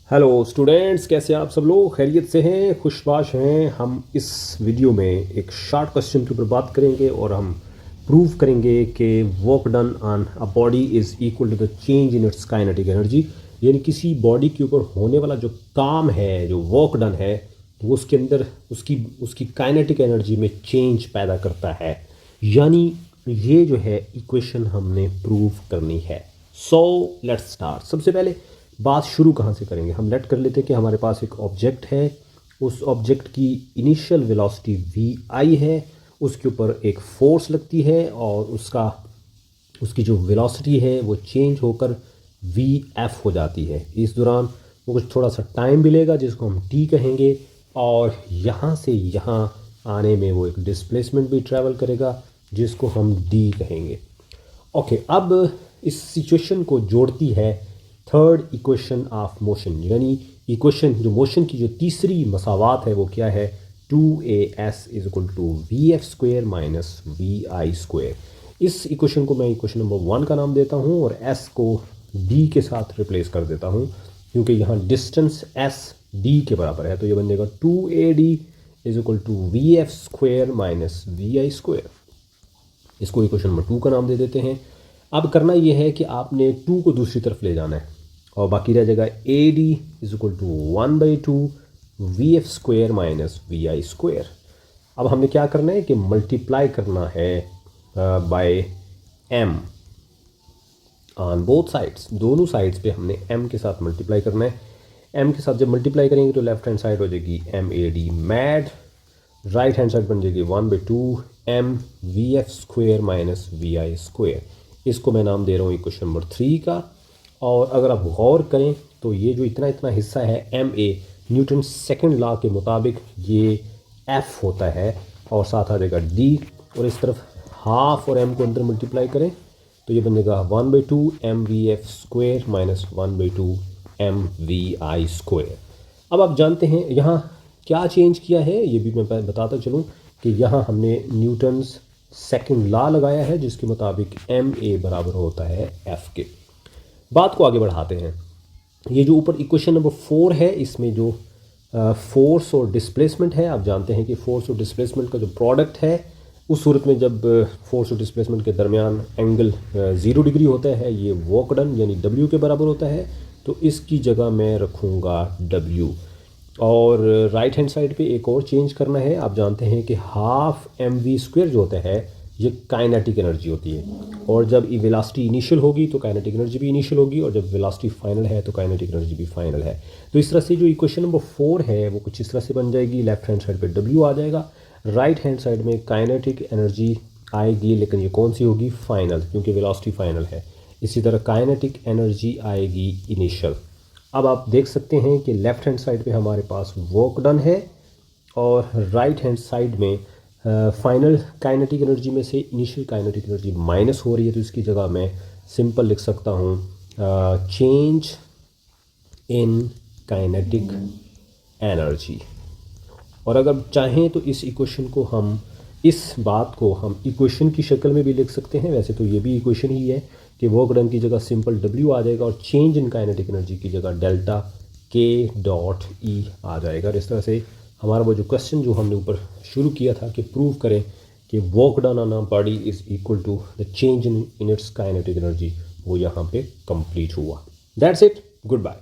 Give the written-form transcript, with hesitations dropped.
Hello students, कैसे आप सब लोग खैरियत से हैं, खुशबाश हैं। हम इस वीडियो में एक शॉर्ट क्वेश्चन के ऊपर बात करेंगे और हम प्रूव करेंगे कि work done on a body is equal to the change in its kinetic energy. यानी किसी बॉडी के ऊपर होने वाला जो काम है, जो वर्क डन है, वो उसके अंदर उसकी उसकी काइनेटिक एनर्जी में चेंज पैदा करता है। यानी ये जो है इक्वेशन हमने प्रूव करनी है। So let's start. सबसे पहले बात शुरू कहाँ से करेंगे? हम लेट कर लेते हैं कि हमारे पास एक ऑब्जेक्ट है। उस ऑब्जेक्ट की इनिशियल वेलोसिटी वी आई है, उसके ऊपर एक फोर्स लगती है और उसकी जो वेलोसिटी है वो चेंज होकर वी एफ हो जाती है। इस दौरान वो कुछ थोड़ा सा टाइम भी लेगा जिसको हम टी कहेंगे, और यहाँ से यहाँ आने में वो एक डिस्प्लेसमेंट भी ट्रैवल करेगा जिसको हम डी कहेंगे। ओके, अब इस सिचुएशन को जोड़ती है थर्ड इक्वेशन ऑफ मोशन। यानी इक्वेशन जो मोशन की जो तीसरी मसावात है वो क्या है? 2as is equal to V F square minus V I square. इस इक्वेशन को मैं इक्वेशन नंबर 1 का नाम देता हूँ और s को d के साथ रिप्लेस कर देता हूँ, क्योंकि यहाँ डिस्टेंस s d के बराबर है। तो ये बन जाएगा 2ad is equal to V F square minus V I square. इसको इक्वेशन नंबर 2 का नाम दे देते हैं। अब करना ये है कि आपने 2 को दूसरी तरफ ले जाना है और बाकी रह जाएगा A D is equal to 1/2 V F square minus V I square. अब हमने क्या करना है कि मल्टीप्लाई करना है by M on both sides. दोनों साइड्स पे हमने m के साथ मल्टीप्लाई करना है। m के साथ जब मल्टीप्लाई करेंगे तो लेफ्ट हैंड साइड हो जाएगी M A D mad, right hand side बन जाएगी 1/2 M V F square minus V I square. इसको मैं नाम दे रहा हूँ इक्वेशन नंबर 3 का। और अगर आप गौर करें तो ये जो इतना इतना हिस्सा है M A, Newton second law के मुताबिक ये एफ होता है और साथ आ जाएगा डी, और इस तरफ हाफ और एम को अंदर मल्टीप्लाई करें तो ये बन जाएगा 1/2 M V F square minus 1/2 M V I square. अब आप जानते हैं यहाँ क्या चेंज किया है, ये भी मैं बताता चलूँ कि यहाँ हमने न्यूटन्स सेकंड लॉ लगाया है जिसके मुताबिक एम ए बराबर होता है एफ के। बात को आगे बढ़ाते हैं। ये जो ऊपर इक्वेशन नंबर 4 है, इसमें जो फोर्स और डिस्प्लेसमेंट है, आप जानते हैं कि फोर्स और डिस्प्लेसमेंट का जो प्रोडक्ट है, उस सूरत में जब फोर्स और डिस्प्लेसमेंट के दरमियान एंगल 0 डिग्री होता है, ये वर्क डन यानी W के बराबर होता है। तो इसकी जगह मैं रखूँगा W। और राइट हैंड साइड पे एक और चेंज करना है। आप जानते हैं कि हाफ एम वी स्क्वेयर जो होता है ये काइनेटिक एनर्जी होती है, और जब वेलोसिटी इनिशियल होगी तो काइनेटिक एनर्जी भी इनिशियल होगी, और जब वेलोसिटी फाइनल है तो काइनेटिक एनर्जी भी फाइनल है। तो इस तरह से जो इक्वेशन नंबर 4 है वो कुछ इस तरह से बन जाएगी। लेफ्ट हैंड साइड पे W आ जाएगा, राइट हैंड साइड में काइनेटिक एनर्जी आएगी, लेकिन ये कौन सी होगी? फाइनल, क्योंकि वेलोसिटी फाइनल है। इसी तरह काइनेटिक एनर्जी आएगी इनिशियल। अब आप देख सकते हैं कि लेफ्ट हैंड साइड पे हमारे पास वर्क डन है और राइट हैंड साइड में फाइनल काइनेटिक एनर्जी में से इनिशियल काइनेटिक एनर्जी माइनस हो रही है। तो इसकी जगह मैं सिंपल लिख सकता हूँ चेंज इन काइनेटिक एनर्जी। और अगर चाहें तो इस इक्वेशन को हम इक्वेशन की शक्ल में भी लिख सकते हैं। वैसे तो ये भी इक्वेशन ही है कि वर्क डन की जगह सिंपल W आ जाएगा और चेंज इन काइनेटिक एनर्जी की जगह डेल्टा K डॉट E आ जाएगा। और इस तरह से हमारा वो जो क्वेश्चन जो हमने ऊपर शुरू किया था कि प्रूव करें कि work done on a body is equal to the change in its kinetic energy, वो यहाँ पे कंप्लीट हुआ। That's it, good bye.